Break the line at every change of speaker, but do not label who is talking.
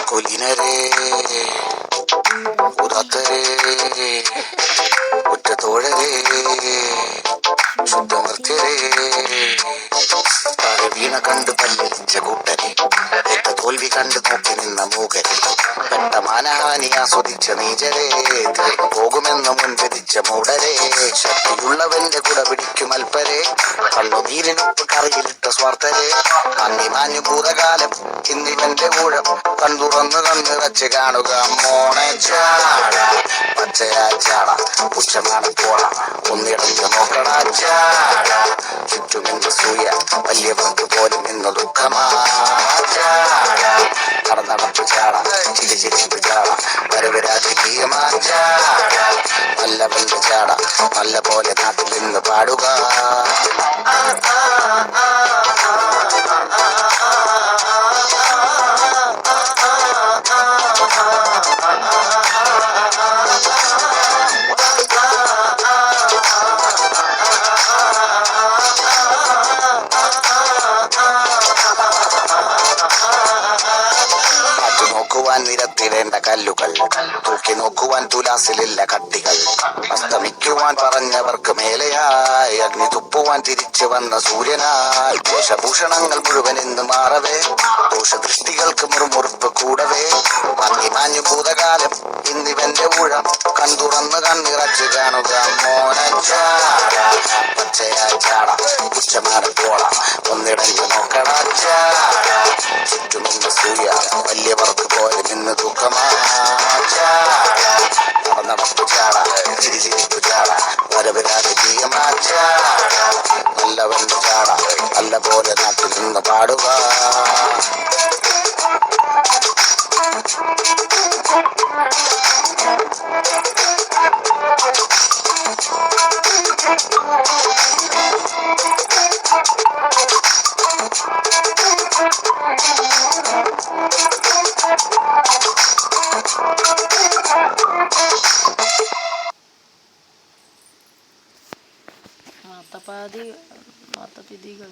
കൊലിനരേ ഉദാത്തരേ ഉറ്റത്തോഴരേ ശുദ്ധമർത്യരേ വീണ കണ്ട് പല്ലിച്ച കൂട്ടരെ ഏറ്റ തോൽവി കണ്ട് നോക്കി നിന്ന മൂകരെ പെട്ട മാനഹാനി ആസ്വദിച്ച നീചരെ തീർന്നു പോകുമെന്ന് മുൻവിധിച്ച മൂടരെ ശക്തിയുള്ളവന്റെ കുട പിടിക്കും അൽപ്പരെ കണ്ണുനീരിനുപ്പ് കറിയിലിട്ട സ്വാർത്ഥരെ നന്ദി മാഞ്ഞു ഭൂതകാലം ഇന്നിവന്റെ ഊഴം കൺതുറന്ന് കണ്ണിറച്ച് കാണുക മോണെ ചാട പച്ചയാ ചാട പുച്ഛമാണ് പോള ഒന്നിടഞ്ഞു നോക്കടാ ചാട ചുറ്റുമെന്ന് സൂയ വലിയവർക്ക് പോലും ഇന്ന് ദുഃഖമാ ചാട നടന്നടപ്പ് ചാട ചിരിച്ചിരിപ്പ് ചാട വരവരാജകീയമാ ചാട നല്ല വല്ല ചാട നല്ല പോലെ നാട്ടിൽ നിന്ന് പാടുക. നോക്കുവാൻ നിരത്തിടേണ്ട കല്ലുകൾ തൂക്കി നോക്കുവാൻ തുലാസിലില്ല കട്ടികൾ അസ്തമിക്കുവാൻ പറഞ്ഞവർക്ക് മേലെയായി അഗ്നി തുപ്പുവാൻ തിരിച്ചു വന്ന സൂര്യനായി ദോഷഭൂഷണങ്ങൾ മുഴുവൻ ഇന്ന് മാറവേ ദോഷദൃഷ്ടികൾക്ക് മുറുമുറുപ്പ് കൂടവേ മങ്ങി മാഞ്ഞു ഭൂതകാലം ഇന്നിവന്റെ ഊഴം കൺതുറന്ന് കണ്ണിറച്ച് കാണുക മോനെ ചാട പച്ചയാ ചാട പുച്ഛമാണ് പോള ഒന്നിടഞ്ഞു നോക്കട ചാട ചുറ്റുമെന്ന് സൂയ വലിയവർക്ക് പോലെ നിന്ന് ദുഃഖമാ ചാട നടന്നടപ്പ് ചാട ചിരിച്ചിരിപ്പ് ചാട വരവരാജകീയമാ ചാട നല്ലവന്റെ ചാട നല്ല പോലെ നാട്ടിൽ നിന്ന് പാടുക.
Matapadi, matatidigal.